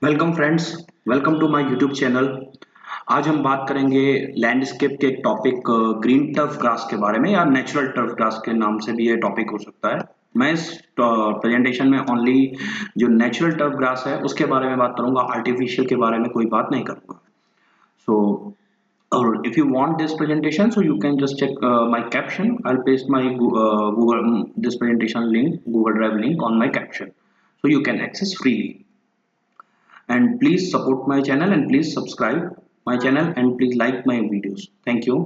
Welcome friends, welcome to my YouTube channel. आज हम बात करेंगे लैंडस्केप के एक टॉपिक ग्रीन टर्फ ग्रास के बारे में या नेचुरल टर्फ ग्रास के नाम से भी ये टॉपिक हो सकता है। मैं इस प्रेजेंटेशन में ओनली जो नेचुरल टर्फ ग्रास है उसके बारे में बात करूंगा, आर्टिफिशियल के बारे में कोई बात नहीं करूंगा। सो और if you want this presentation, so you can just check my caption. I'll paste my Google this presentation link, Google Drive link on my caption, so you can access freely. And please support my channel and please subscribe my channel and please like my videos. Thank you.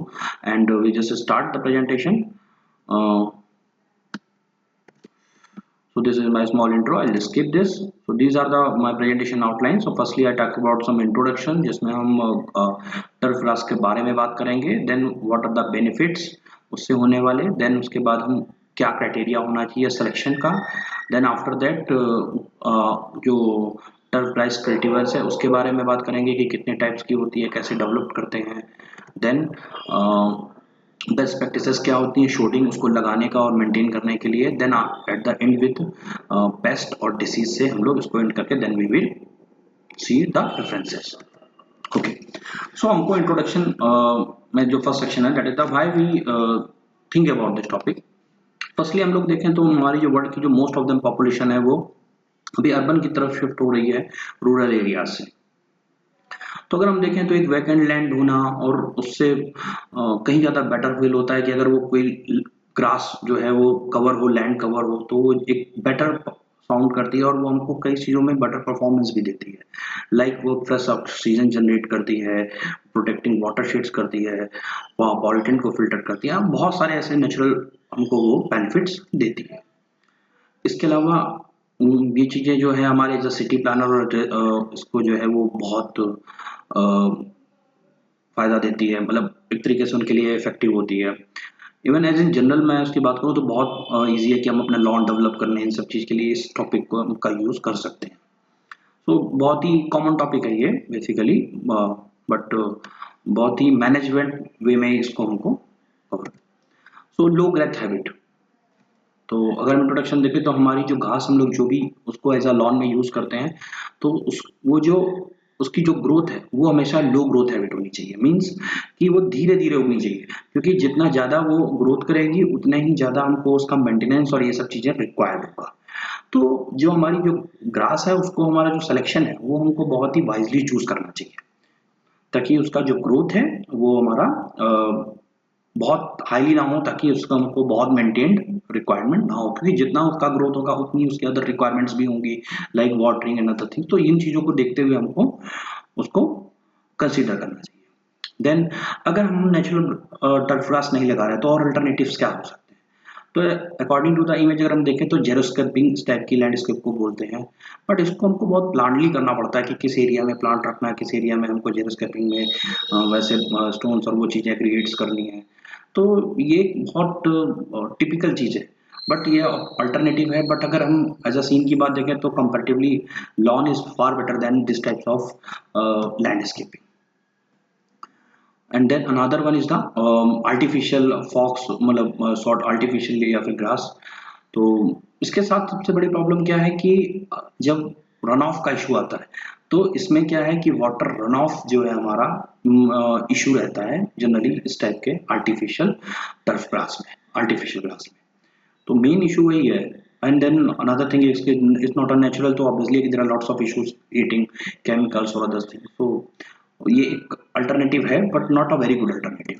And we just start the presentation. So this is my small intro. I'll just skip this. So these are the my presentation outlines. So firstly I talk about some introduction जिसमें हम turf grass के बारे में बात करेंगे. Then what are the benefits उससे होने वाले. Then उसके बाद हम क्या क्राइटेरिया होना चाहिए सिलेक्शन का. Then after that जो टर्फ ग्रास कल्टीवर्स है उसके बारे में बात करेंगे कि कितने टाइप्स की होती है, कैसे डेवलप करते हैं. देन बेस्ट प्रैक्टिसेस क्या होती हैं शूटिंग उसको लगाने का और मेंटेन करने के लिए. Then at the end with pest और डिसीज से हम लोग इसको एंड करके then we will see the references. Okay, so हमको इंट्रोडक्शन में जो फर्स्ट सेक्शन है that is the why we think about this topic. Firstly हम लोग देखें तो हमारी जो वर्ल्ड की जो मोस्ट ऑफ द पॉपुलेशन है वो अभी अर्बन की तरफ शिफ्ट हो रही है रूरल एरिया से. तो अगर हम देखें तो एक वैकेंट लैंड होना और उससे कहीं ज़्यादा बेटर फील होता है कि अगर वो कोई ग्रास जो है वो कवर हो, लैंड कवर हो, तो वो एक बेटर साउंड करती है और वो हमको कई चीज़ों में बेटर परफॉर्मेंस भी देती है. लाइक वो फ्रेश ऑक्सीजन जनरेट करती है, प्रोटेक्टिंग वाटर शेड्स करती है, वहाँ पॉल्यूटेंट को फिल्टर करती है, बहुत सारे ऐसे नेचुरल हमको वो बेनिफिट्स देती है. इसके अलावा ये चीज़ें जो है हमारे एज अ सिटी प्लानर और इसको जो है वो बहुत फ़ायदा देती है, मतलब एक तरीके से उनके लिए इफेक्टिव होती है. इवन एज इन जनरल मैं उसकी बात करूँ तो बहुत ईजी है कि हम अपना लॉन डेवलप करने इन सब चीज़ के लिए इस टॉपिक को का यूज़ कर सकते हैं. तो बहुत ही कॉमन टॉपिक है ये बेसिकली, बट बहुत ही मैनेजमेंट वे में इसको हमको कवर. सो लो ग्रेथ हैबिट. तो अगर हम इंट्रोडक्शन देखें तो हमारी जो घास हम लोग जो भी उसको एज अ लॉन में यूज़ करते हैं तो वो जो उसकी जो ग्रोथ है वो हमेशा लो ग्रोथ हैबिट होनी चाहिए. मींस कि वो धीरे धीरे उगनी चाहिए, क्योंकि जितना ज़्यादा वो ग्रोथ करेगी उतना ही ज़्यादा हमको उसका मेंटेनेंस और ये सब चीज़ें रिक्वायर्ड होगा. तो जो हमारी जो ग्रास है उसको हमारा जो सिलेक्शन है वो हमको बहुत ही वाइजली चूज करना चाहिए ताकि उसका जो ग्रोथ है वो हमारा बहुत हाईली ना हो, ताकि उसका हमको बहुत मेंटेन्ड रिक्वायरमेंट ना हो, क्योंकि जितना उसका ग्रोथ होगा उतनी उसकी अदर रिक्वायरमेंट्स भी होंगी like watering and other thing. तो इन चीज़ों को देखते हुए हमको उसको कंसीडर करना चाहिए. देन अगर हम नेचुरल टर्फ ग्रास नहीं लगा रहे तो और अल्टरनेटिव्स क्या हो सकते हैं. तो अकॉर्डिंग टू द इमेज अगर हम देखें तो जेरोस्केपिंग इस टाइप की लैंडस्केप को बोलते हैं, बट इसको हमको बहुत प्लानली करना पड़ता है कि किस एरिया में प्लांट रखना है, किस एरिया में हमको जेरोस्केपिंग में वैसे स्टोन्स और वो चीज़ें क्रिएट्स करनी है. तो ये बहुत टिपिकल चीज़ है, बट ये अल्टरनेटिव है. बट अगर हम एज अ सीन की बात देखें तो comparatively lawn is far better than this types of landscaping. And then another one is the artificial faux, मतलब सॉर्ट आर्टिफिशियल या फिर ग्रास. तो इसके साथ सबसे बड़ी प्रॉब्लम क्या है कि जब रन ऑफ का इशू आता है तो इसमें क्या है कि वाटर रन ऑफ जो है हमारा इशू रहता है जनरली इस टाइप के आर्टिफिशियल टर्फ ग्रास में, आर्टिफिशियल ग्रास में. तो मेन इशू वही है. And then another thing is not a natural, तो obviously there are lots of issues eating chemicals और अदर थिंग्स. तो ये एक अल्टरनेटिव है but not a very good alternative.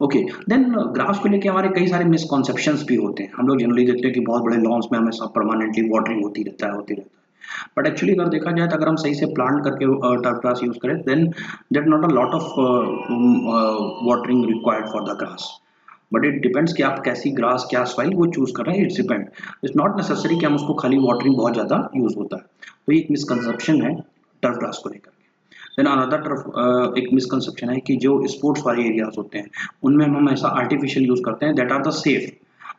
Okay, then grass को लेके हमारे कई सारे मिसकॉन्सेप्शंस भी होते हैं. हम लोग जनरली देखते हैं कि बहुत बड़े लॉन्स में हमेशा परमानेंटली वाटरिंग होती रहता है. बट एक्चुअली अगर देखा जाए तो अगर हम सही से प्लांट करके टर्फ ग्रास यूज करें then that not a lot of watering required for the grass. But it depends कि आप कैसी ग्रास क्या सॉइल वो चूज कर रहे हैं. It's depend, it's not necessary कि हम उसको खाली वाटरिंग बहुत ज़्यादा यूज होता है. तो ये एक मिसकंसेप्शन है टर्फ ग्रास को लेकर. देन अनदर टर्फ एक मिसकंसेप्शन है कि जो स्पोर्ट्स वाले एरियाज होते हैं उनमें हम ऐसा आर्टिफिशियल यूज करते हैं that are the safe,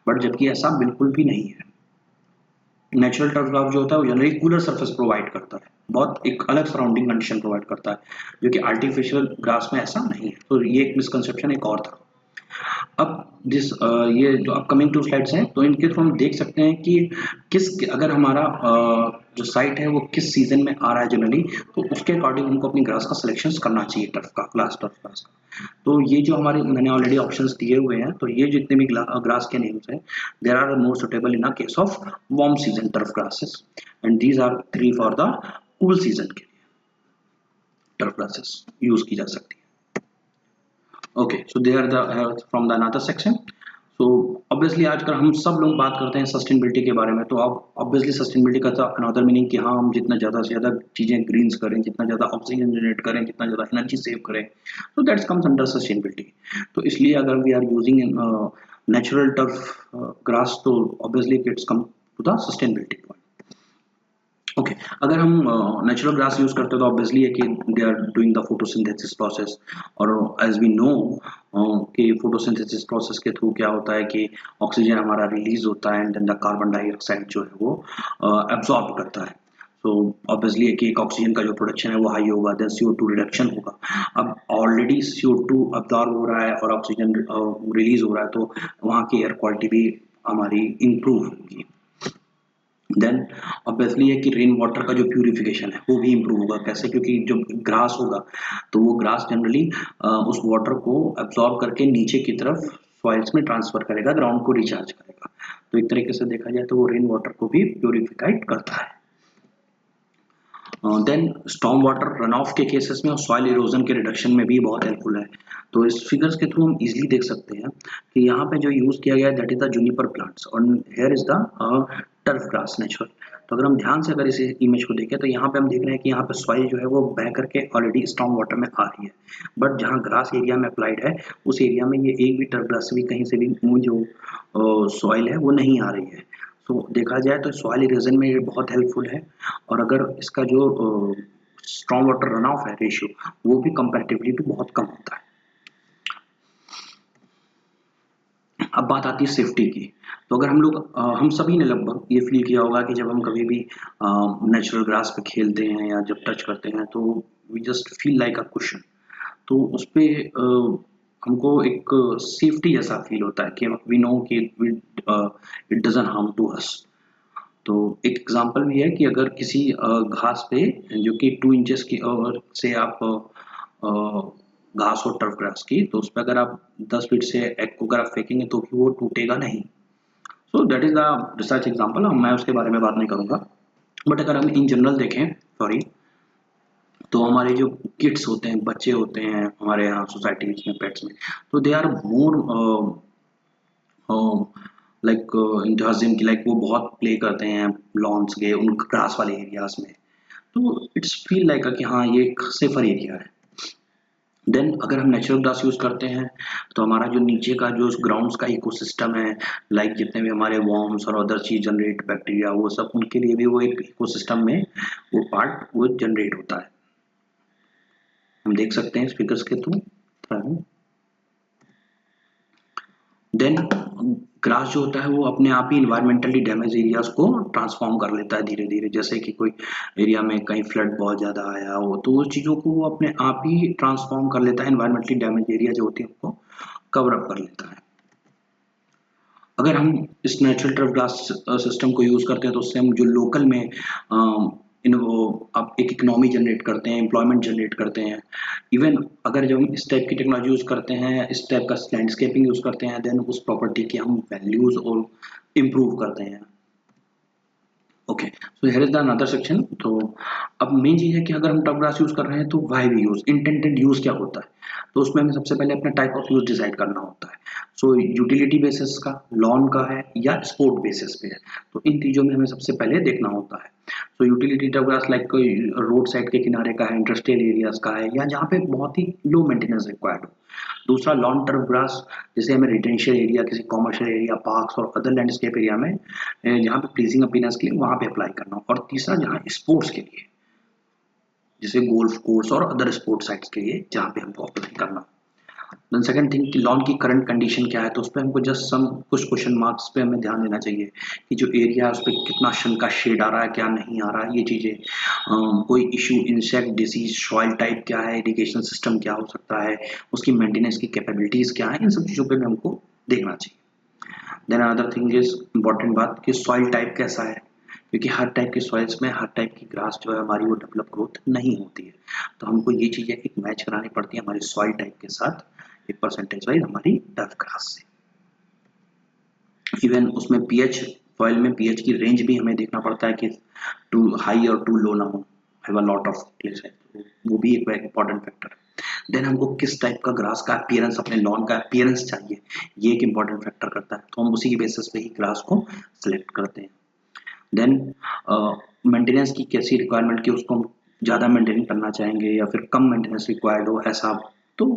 but जबकि ऐसा बिल्कुल भी नहीं है. नेचुरल टर्फ ग्रास जो होता है वो जनरली कूलर सरफेस प्रोवाइड करता है, बहुत एक अलग सराउंडिंग कंडीशन प्रोवाइड करता है, जो कि आर्टिफिशियल ग्रास में ऐसा नहीं है. तो ये एक मिसकंसेप्शन एक और था. अब ये जो अपकमिंग 2 स्लाइड्स हैं, तो इनके थ्रू हम देख सकते हैं कि अगर हमारा जो साइट है वो किस सीजन में आ रहा है जनरली, तो उसके अकॉर्डिंग हमको अपनी ग्रास का सिलेक्शन करना चाहिए, टर्फ ग्रास का। तो ये जो हमारे मैंने ऑलरेडी ऑप्शंस दिए हुए हैं, तो ये जितने भी ग्रास के नेम्स हैं, there are more suitable in a case of warm season turf grasses, and these are 3 for the cool season के लिए टर्फ ग्रासेस यूज की जा सकती है। Okay, so they are the from the another section. So obviously आजकल हम सब लोग बात करते हैं सस्टेनेबिलिटी के बारे में, तो अब ऑब्वियसली सस्टेनेबिलिटी का तो अनदर मीनिंग कि हाँ, हम जितना ज़्यादा से ज़्यादा चीज़ें ग्रीन्स करें, जितना ज़्यादा ऑक्सीजन जनरेट करें, जितना ज़्यादा एनर्जी सेव करें, तो दैट्स कम्स अंडर सस्टेनेबिलिटी। तो इसलिए अगर we are using natural turf grass, तो obviously it's come to the sustainability point. Okay, अगर हम नेचुरल ग्रास यूज करते हैं तो ऑब्वियसली है कि they are doing the photosynthesis process, और एज वी नो कि फोटोसिंथेसिस प्रोसेस के थ्रू क्या होता है कि ऑक्सीजन हमारा रिलीज होता है, and then the carbon dioxide जो है वो एब्जॉर्ब करता है। तो ऑब्वियसली है कि एक ऑक्सीजन का जो प्रोडक्शन है वो हाई होगा, देन CO2 रिडक्शन होगा। अब ऑलरेडी CO2 अब्जॉर्ब हो रहा है और ऑक्सीजन रिलीज हो रहा है, तो वहाँ की एयर क्वालिटी भी हमारी इंप्रूव होगी। देन ऑब्वियसली है कि रेन वाटर का जो प्यूरिफिकेशन है वो भी इम्प्रूव होगा। कैसे? क्योंकि जो ग्रास होगा तो वो ग्रास जनरली उस वाटर को एब्जॉर्ब करके नीचे की तरफ सॉइल्स में ट्रांसफर करेगा, ग्राउंड को रिचार्ज करेगा। तो एक तरीके से देखा जाए तो वो रेन वाटर को भी प्यूरिफाइड करता है। Then storm water run off के केसेस में और सॉइल इरोजन के रिडक्शन में भी बहुत हेल्पफुल है। तो इस फिगर्स के थ्रू हम इजीली देख सकते हैं कि यहाँ पे जो यूज किया गया है that is the juniper plants, और here is the turf grass natural. तो अगर हम ध्यान से अगर इस इमेज को देखें तो यहाँ पे हम देख रहे हैं कि यहाँ पे सॉइल जो है वो बह करके ऑलरेडी स्टॉर्म वाटर में आ रही है, बट जहाँ ग्रास एरिया में अप्लाइड है उस एरिया में ये एक भी टर्फ ग्रास भी कहीं से भी जो सॉइल है वो नहीं आ रही है। तो देखा जाए तो सॉइल इरोजन में ये बहुत हेल्पफुल है, और अगर इसका जो स्ट्रॉन्ग वाटर रन ऑफ है रेशियो वो भी कंपैरेटिवली भी बहुत कम होता है। अब बात आती है सेफ्टी की। तो अगर हम लोग हम सभी ने लगभग ये फील किया होगा कि जब हम कभी भी नेचुरल ग्रास पे खेलते हैं या जब टच करते हैं तो we just feel like a cushion. तो उस पे हमको एक सेफ्टी जैसा फील होता है कि वी नो कि it doesn't harm to us. तो एक एग्जांपल भी है कि अगर किसी घास पे जो कि 2 इंचेस की और से आप घास हो टर्फ ग्रास की, तो उस पर अगर आप 10 फीट से एग को अगर आप फेंकेंगे तो भी वो टूटेगा नहीं। सो that is the research example, मैं उसके बारे में बात नहीं करूंगा। बट अगर हम इन जनरल देखें, सॉरी, तो हमारे जो किड्स होते हैं, बच्चे होते हैं हमारे यहाँ सोसाइटीज में, पेट्स में, तो they are more like enthusiasm की, लाइक वो बहुत प्ले करते हैं लॉन्स के उन ग्रास वाले एरियाज में। तो इट्स फील लाइक कि हाँ ये एक सेफर एरिया है। देन अगर हम नेचुरल ग्रास यूज करते हैं तो हमारा जो नीचे का जो ग्राउंड्स का इकोसिस्टम है, लाइक जितने भी हमारे वॉर्म्स और अदर चीज जनरेट बैक्टीरिया, वो सब उनके लिए भी वो एक इकोसिस्टम में वो पार्ट वो जनरेट होता है। हम देख सकते हैं स्पीकर्स के थ्रू। देन ग्रास जो होता है वो अपने आप ही इन्वायरमेंटली डैमेज एरियाज को ट्रांसफॉर्म कर लेता है धीरे धीरे। जैसे कि कोई एरिया में कहीं फ्लड बहुत ज़्यादा आया हो तो उस चीज़ों को वो अपने आप ही ट्रांसफॉर्म कर लेता है, इन्वायरमेंटली डैमेज एरिया जो होती है उनको कवर अप कर लेता है। अगर हम इस नेचुरल टर्फ ग्रास सिस्टम को यूज़ करते हैं तो उससे हम जो लोकल में आप एक इकोनॉमी जनरेट करते हैं, एम्प्लॉयमेंट जनरेट करते हैं। इवन अगर जब हम इस टाइप की टेक्नोलॉजी यूज़ करते हैं, इस टाइप का लैंडस्केपिंग यूज़ करते हैं, देन उस प्रॉपर्टी की हम वैल्यूज और इम्प्रूव करते हैं। Okay, so here is the another section. तो अब मेन चीज़ है कि अगर हम टर्फ ग्रास यूज़ कर रहे हैं तो why we use, intended use क्या होता है, तो उसमें हमें सबसे पहले अपना टाइप ऑफ यूज़ डिसाइड करना होता है। सो यूटिलिटी बेसिस का, लॉन का है या स्पोर्ट बेसिस पे है, तो इन चीज़ों में हमें सबसे पहले देखना होता है। सो यूटिलिटी टर्फ ग्रास लाइक कोई रोड साइड के किनारे का है, इंडस्ट्रियल एरियाज का है, या जहाँ पे बहुत ही लो मेंटेनेंस रिक्वायर्ड हो। दूसरा लॉन टर्फ ग्रास, जैसे हमें रेजिडेंशियल एरिया, किसी कॉमर्शियल एरिया, पार्क्स और अदर लैंडस्केप एरिया में जहाँ पे प्लीजिंग अपीयरेंस के लिए वहाँ पे अप्लाई करना हो। और तीसरा जहाँ स्पोर्ट्स के लिए, जैसे गोल्फ कोर्स और अदर स्पोर्ट्स साइट्स के लिए जहाँ पे हमको अप्लाई करना हो। देन सेकंड थिंग कि लॉन की करंट कंडीशन क्या है, तो उस पर हमको जस्ट सम कुछ क्वेश्चन मार्क्स पे हमें ध्यान देना चाहिए कि जो एरिया है उस पर कितना सन का शेड आ रहा है, क्या नहीं आ रहा है, ये चीज़ें। कोई issue, insect disease, soil type क्या है, इरिगेशन सिस्टम क्या हो सकता है, उसकी मेंटेनेंस की कैपेबिलिटीज क्या है, इन सब चीज़ों पे भी हमको देखना चाहिए। Then another thing is important बात कि सॉइल टाइप कैसा है, क्योंकि हर टाइप के सॉइल्स में हर टाइप की ग्रास जो है हमारी वो डेवलप ग्रोथ नहीं होती है, तो हमको ये चीज़ें एक मैच करानी पड़ती है हमारी सॉइल टाइप के साथ, एक परसेंटेज वाइज हमारी टफ ग्रास से। इवन उसमें पीएच, सॉइल में पीएच की रेंज भी हमें देखना पड़ता है कि टू हाई और टू लो ना हो, have a lot of place है, वो भी एक इंपॉर्टेंट फैक्टर है। देन हमको किस टाइप का ग्रास का अपीयरेंस, अपने लॉन का अपीयरेंस चाहिए, ये एक इंपॉर्टेंट फैक्टर करता है, तो हम उसी की बेसिस पे ही ग्रास को सिलेक्ट करते हैं। देन मेंटेनेंस की कैसी रिक्वायरमेंट की, उसको हम ज़्यादा मेंटेन करना चाहेंगे या फिर कम मेंटेनेंस रिक्वायर्ड हो, ऐसा तो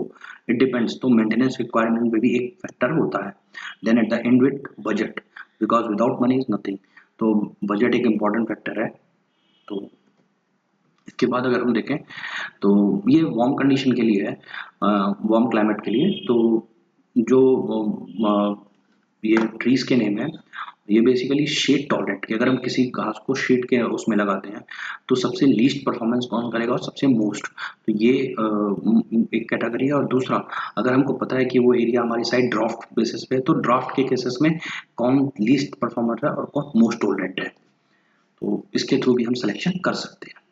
इट डिपेंड्स, तो मेंटेनेंस रिक्वायरमेंट में भी एक फैक्टर होता है। Then at the end with budget, because without money is nothing, तो बजट एक इम्पॉर्टेंट फैक्टर है। तो इसके बाद अगर हम देखें तो ये वार्म कंडीशन के लिए है, वार्म क्लाइमेट के लिए, तो जो ये ट्रीज के नेम है, ये बेसिकली शेड टॉलरेंट के, अगर हम किसी घास को शेड के उसमें लगाते हैं तो सबसे लीस्ट परफॉर्मेंस कौन करेगा और सबसे मोस्ट, तो ये एक कैटेगरी है। और दूसरा, अगर हमको पता है कि वो एरिया हमारी साइड ड्राफ्ट बेसिस पे है, तो ड्राफ्ट के केसेस में कौन लीस्ट परफॉर्मर है और कौन मोस्ट टॉलरेंट है, तो इसके थ्रू भी हम सिलेक्शन कर सकते हैं।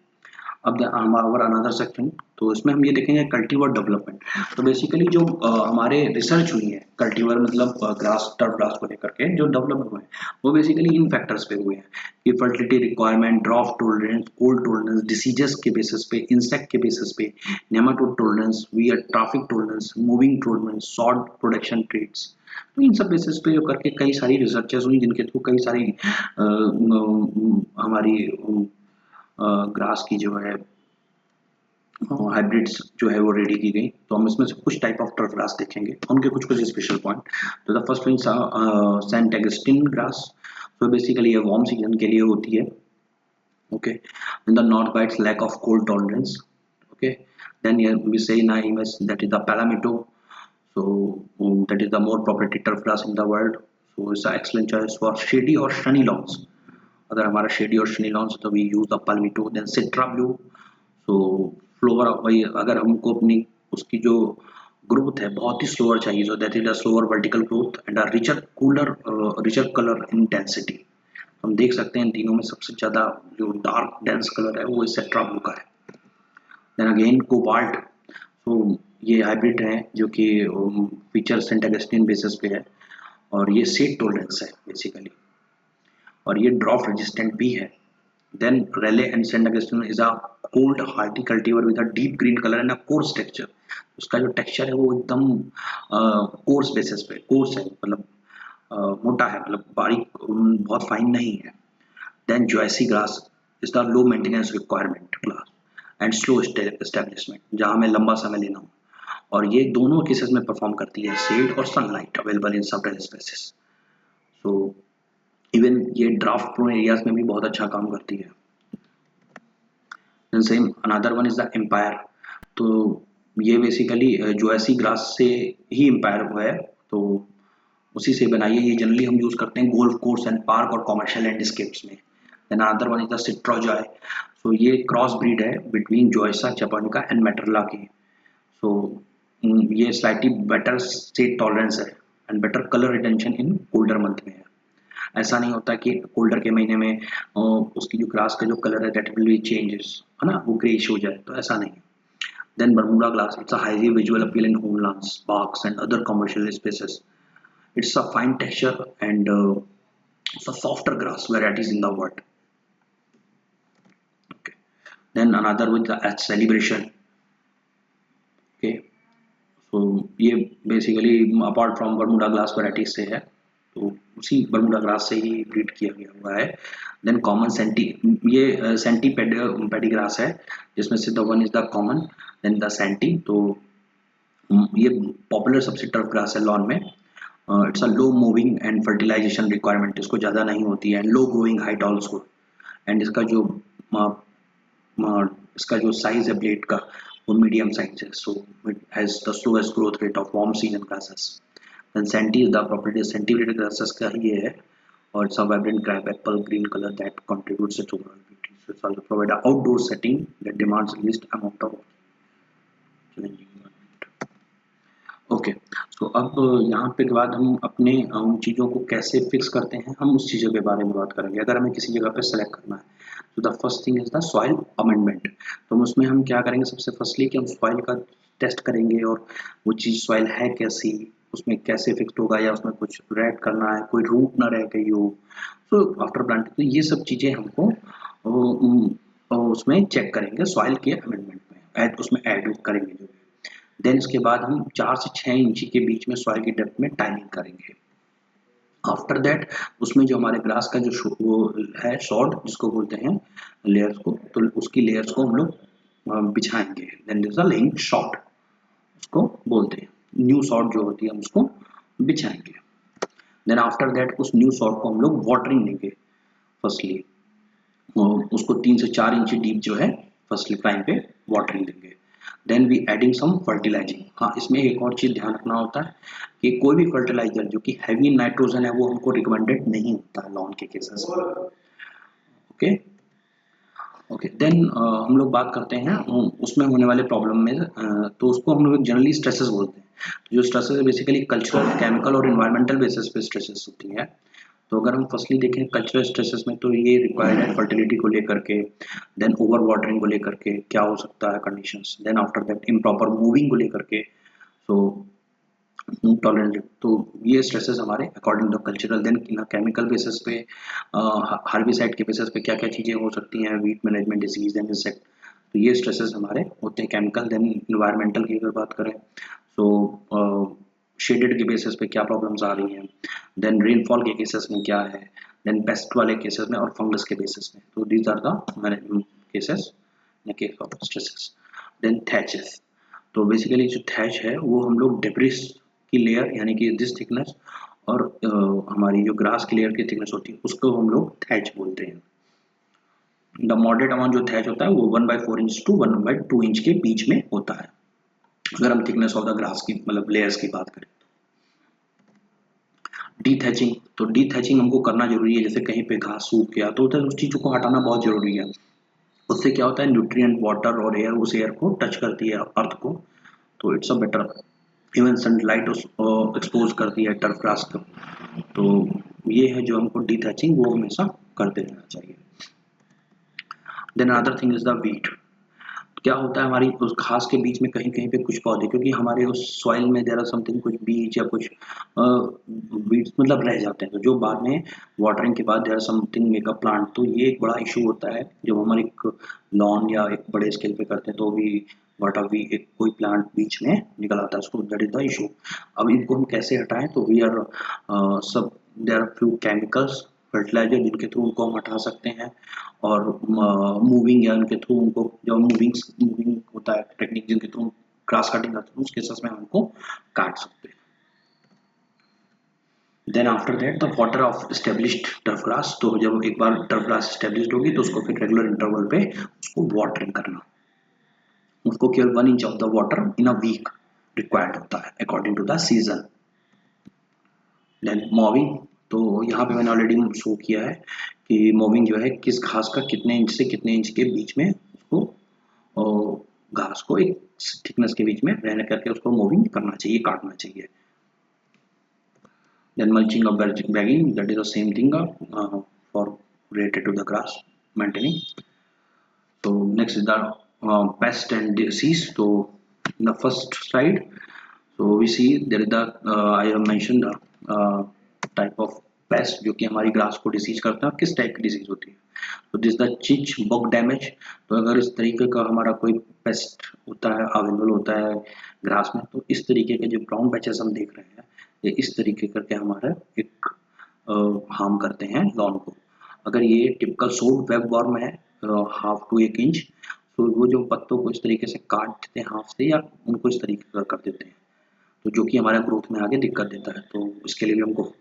अब हमारा अनदर सेक्शन, तो इसमें हम ये देखेंगे कल्टीवर डेवलपमेंट। तो बेसिकली जो हमारे रिसर्च हुई है कल्टीवर मतलब ग्रास, टर्फ ग्रास को लेकर के जो डेवलप हुए हैं, वो बेसिकली इन फैक्टर्स पे हुए हैं कि fertility requirement, draft tolerance, cold tolerance, diseases के बेसिस पे, इंसेक्ट के बेसिस पे, nematode tolerance, wear traffic tolerance, moving tolerance, salt production traits, तो इन सब बेसिस पे जो करके कई सारी रिसर्चेस हुई जिनके थ्रू कई सारी हमारी ग्रास की जो है हाइब्रिड्स जो है वो रेडी की गई। तो हम इसमें से कुछ टाइप ऑफ टर्फ ग्रास देखेंगे, उनके कुछ कुछ स्पेशल पॉइंट। तो the first one Saint Augustine grass, तो बेसिकली ये वार्म सीजन के लिए होती है। Okay, in the north bites lack of cold tolerance. Okay, then we say in our image that is the palmetto, so that is the more property turf grass in the world, so it's an excellent choice for shady or sunny lawns। अगर हमारा shady और sunny lawns तो we use the palmetto. Then Citra Blue, so flower वही, अगर हमको अपनी उसकी जो ग्रोथ है बहुत ही स्लोअर चाहिए, so that is a slower vertical growth and a richer cooler, richer colour intensity. हम देख सकते हैं इन तीनों में सबसे ज़्यादा जो डार्क डेंस कलर है वो सिट्रा ब्लू का है। देन अगेन कोबाल्ट, तो ये हाइब्रिड है जो कि फीचर सेंट अगस्टिन बेसिस पे है, और ये सीड टॉलरेंस है बेसिकली, और ये ड्रॉप रेजिस्टेंट भी है। Then Raleigh and Saint Augustine is a cold hardy cultivar with a deep green colour and a coarse texture. उसका जो टेक्सचर है वो एकदम कोर्स बेसिस पे, कोर्स है मतलब मोटा है, मतलब बारीक, बहुत फाइन नहीं है। Then zoysia grass is the low maintenance requirement grass and slow establishment, जहाँ हमें लंबा समय लेना हो, और ये दोनों केसेस में परफॉर्म करती है, शेड और सनलाइट अवेलेबल इन सब स्पेसिस। सो इवन ये ड्राफ्ट प्रोन एरियाज में भी बहुत अच्छा काम करती है। Then same another one is the empire, तो ये बेसिकली जोएसी ग्रास से ही एम्पायर हुआ है, तो उसी से बनाई है। ये जनरली हम यूज करते हैं गोल्फ कोर्स एंड पार्क और कॉमर्शियल लैंडस्केप्स में। Then another one is the Citrajoy, so ये क्रॉस ब्रीड है between zoysia japonica and matrella की। सो ये स्लाइटली बेटर सीड टॉलरेंस है and better colour retention in colder month में है। ऐसा नहीं होता कि कोल्डर के महीने में उसकी जो ग्रास का जो कलर है दैट विल बी चेंजेस, है ना, वो ग्रेइश हो जाए, तो ऐसा नहीं है। Then Bermuda grass, it's a highly visual appeal in homelands, parks and other commercial spaces. It's a fine texture and it's a softer grass varieties in the world. Okay. Then another with the celebration. Okay. So ये basically apart from Bermuda grass varieties से है, तो उसी Bermuda grass से ही breed किया गया हुआ है। देन कॉमन सेंटी, ये सेंटी पेडी ग्रास है, जिसमें से the one is the common, then the centi. तो ये पॉपुलर सबसे टर्फ ग्रास है लॉन में। It's a low moving and fertilisation requirement इसको ज़्यादा नहीं होती है, low growing height also, and इसका जो साइज है ब्लेड का वो मीडियम साइज है, so it has the slowest growth rate of warm season grasses. Then centi is the property centigrade grasses का ही है, और it's a vibrant crab apple green colour that contributes to overall beauty, so sorry provide outdoor setting that demands least amount of challenging environment. Okay, तो अब यहाँ पे के बाद हम अपने उन चीज़ों को कैसे फिक्स करते हैं, हम उस चीज़ों के बारे में बात करेंगे। अगर हमें किसी जगह पे सेलेक्ट करना है तो the first thing is the soil amendment. तो उसमें हम क्या करेंगे, सबसे फर्स्टली कि हम सॉइल का टेस्ट करेंगे और वो चीज़ सॉइल है कैसी, उसमें कैसे फिक्स होगा, या उसमें कुछ रेड करना है, कोई रूट ना रह गई हो। सो आफ्टर प्लांटिंग तो ये सब चीज़ें हमको उसमें चेक करेंगे सॉइल के अमेंडमेंट में, ऐड उसमें ऐड करेंगे जो। देन इसके बाद हम 4 से 6 इंची के बीच में सॉइल की डेप्थ में टाइमिंग करेंगे। आफ्टर दैट उसमें जो हमारे ग्रास का जो वो है सॉर्ट जिसको बोलते हैं लेयर्स को, तो उसकी लेयर्स को हम लोग बिछाएंगे। Then this a laying sort उसको बोलते हैं, न्यू सॉर्ट जो होती है हम उसको बिछाएंगे। देन आफ्टर दैट उस न्यू सॉर्ट को हम लोग वाटरिंग देंगे फर्स्टली, उसको 3 से 4 इंच डीप जो है फर्स्टली टाइम पे वाटरिंग देंगे। Then we adding some fertilising. हाँ, इसमें एक और चीज़ ध्यान रखना होता है कि कोई भी फर्टिलाइजर जो कि हैवी नाइट्रोजन है वो हमको रिकमेंडेड नहीं होता है लॉन के केसेस में। ओके ओके, देन हम लोग बात करते हैं उसमें होने वाले प्रॉब्लम में, तो उसको हम लोग जनरली स्ट्रेसेस बोलते हैं। तो जो स्ट्रेसेस है बेसिकली कल्चरल, केमिकल और इन्वायरमेंटल बेसिस पे स्ट्रेसेस होती है। तो अगर हम फर्स्टली देखें कल्चरल स्ट्रेसेस में, तो ये रिक्वायर्ड है फर्टिलिटी को लेकर के, देन ओवर वाटरिंग को लेकर के क्या हो सकता है conditions, then after that improper moving को लेकर के, सो टॉलरेंट। तो ये स्ट्रेसेस हमारे according to cultural. Then chemical basis पे, हार्बिसाइड के बेसिस पे क्या क्या चीज़ें हो सकती हैं, weed management disease and insect, तो ये स्ट्रेसेस हमारे होते हैं केमिकल। देन इन्वायरमेंटल की अगर बात करें तो शेडेड के बेसिस पे क्या प्रॉब्लम्स आ रही हैं, देन रेनफॉल के केसेस में क्या है, देन पेस्ट वाले केसेस में और फंगस के बेसिस में। तो these are the management cases in case of stresses. Then thatches, तो बेसिकली जो थैच है वो हम लोग डेब्रिस की लेयर यानी कि दिस थिकनेस और हमारी जो ग्रास की लेयर की थिकनेस होती है उसको हम लोग थैच बोलते हैं। द मॉडरेट अमाउंट जो थैच होता है वो 1/4 इंच टू 1/2 इंच के बीच में होता है, अगर हम थिकनेस ऑफ द ग्रास की मतलब लेयर्स की बात करें। डीथैचिंग, तो डीथैचिंग हमको करना जरूरी है, जैसे कहीं पे घास सूख गया तो उस चीज़ों को हटाना बहुत जरूरी है। उससे क्या होता है, न्यूट्रिएंट, वाटर और एयर उस एयर को टच करती है अर्थ को, तो it's a better. Even sunlight expose करती है टर्फ ग्रास को, तो ये है जो हमको डीथैचिंग वो हमेशा करते रहना चाहिए। Then other thing is the weed. क्या होता है हमारी उस घास के बीच में कहीं कहीं पे कुछ पौधे, क्योंकि हमारे उस सॉइल में देयर आर समथिंग कुछ बीज या कुछ बीज मतलब रह जाते हैं, तो जो बाद में वाटरिंग के बाद there are something make a plant. तो ये एक बड़ा इशू होता है जब हम एक लॉन या एक बड़े स्केल पे करते हैं, तो भी बट अभी एक कोई प्लांट बीच में निकल आता है उसको, दैट इज द इशू। अब इनको हम कैसे हटाएं, तो वी आर सब there are few chemicals, fertiliser जिनके थ्रू उनको हम हटा सकते हैं, और मूविंग या उनके थ्रू उनको जो मूविंग होता है टेक्निक जिनके थ्रू ग्रास कटिंग करते हैं, उस केसेस में हम उनको काट सकते हैं। Then after that the water of established turf grass, तो जब एक बार टर्फ ग्रास एस्टेब्लिश्ड होगी तो उसको फिर रेगुलर इंटरवल पे उसको वाटरिंग करना, उसको केवल 1 inch of the water in a week required होता है according to the season. Then mowing, तो यहाँ पे मैंने ऑलरेडी शो किया है कि मोविंग जो है किस घास का कितने इंच से कितने इंच के बीच में उसको घास को एक थिकनेस के बीच में रहने करके उसको मूविंग करना चाहिए, काटना चाहिए। देन मल्चिंग और bagging, that is the same thing for related to the grass maintaining. So next is the pest and disease. So in the first slide, so we see there is the I have mentioned the type of pest जो कि हमारी grass को disease करता है, किस type की disease होती है। तो दिस द चिच बग डैमेज, तो अगर इस तरीके का हमारा कोई पेस्ट होता है अवेलेबल होता है ग्रास में, तो इस तरीके के जो ब्राउन पैचेस हम देख रहे हैं ये इस तरीके करके हमारा एक हार्म करते हैं लॉन को। अगर ये टिपिकल सोड वेब वॉर्म है 1/2 to 1 इंच, तो वो जो पत्तों को इस तरीके से काट देते हैं हाथ से या उनको इस तरीके का कर देते हैं, तो जो कि हमारे ग्रोथ में आगे दिक्कत देता है, तो इसके लिए भी हमको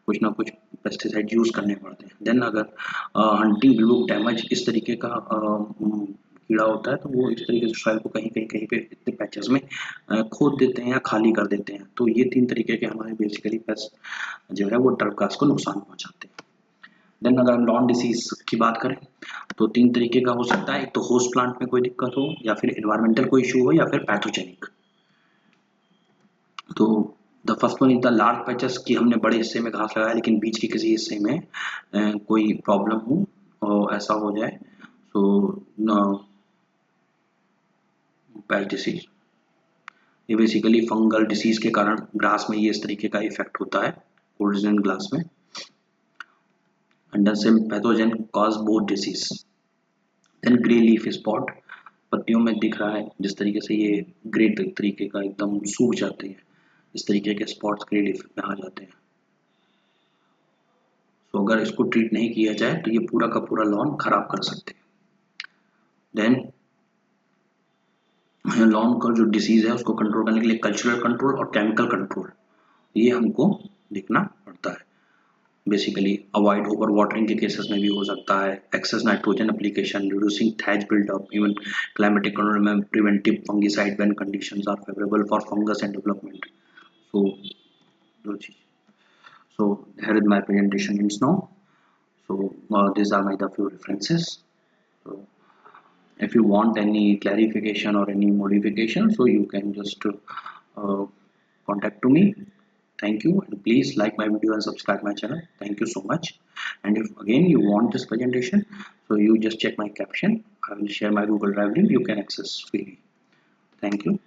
कुछ ना कुछ पेस्टिसाइड यूज करने पड़ते हैं। देन अगर हंटिंग ब्लू डैमेज इस तरीके का कीड़ा होता है, तो वो इस तरीके से सॉइल को कहीं पे इतने पैचेस में खोद देते हैं या खाली कर देते हैं। तो ये 3 तरीके के हमारे बेसिकली पेस्ट जो है वो टर्फ ग्रास को नुकसान पहुंचाते हैं। देन अगर हम लॉन डिसीज की बात करें तो 3 तरीके का हो सकता है, एक तो होस्ट प्लांट में कोई दिक्कत हो, या फिर एनवायरमेंटल कोई इशू हो, या फिर पैथोजेनिक। तो the first one is the large patches की हमने बड़े हिस्से में घास लगाया लेकिन बीच के किसी हिस्से में कोई प्रॉब्लम हो और ऐसा हो जाए, सो पैच डिसीज, ये बेसिकली फंगल डिसीज के कारण ग्रास में ये इस तरीके का इफेक्ट होता है ओरिजिनल ग्लास में। Under same pathogen cause both disease. Then grey leaf spot, पत्तियों में दिख रहा है जिस तरीके से ये ग्रे तरीके का एकदम सूख जाते हैं, इस तरीके के स्पॉट्स ग्रे लीफ में आ जाते हैं। तो अगर इसको ट्रीट नहीं किया जाए तो ये पूरा का पूरा लॉन खराब कर सकते हैं। देन लॉन का जो डिसीज है उसको कंट्रोल करने के लिए कल्चरल कंट्रोल और केमिकल कंट्रोल ये हमको देखना पड़ता है। बेसिकली अवॉइड ओवर वाटरिंग के केसेस में भी हो सकता है, excess nitrogen application, reducing thatch buildup, even climatic control में preventive fungicide when conditions are favourable for fungus and development. So दो चीज। So here is my presentation ends now. So these are my the few references. So if you want any clarification or any modification, so you can just contact to me. Thank you, and please like my video and subscribe my channel. Thank you so much. And if again you want this presentation, so you just check my caption. I will share my Google Drive link. You can access freely. Thank you.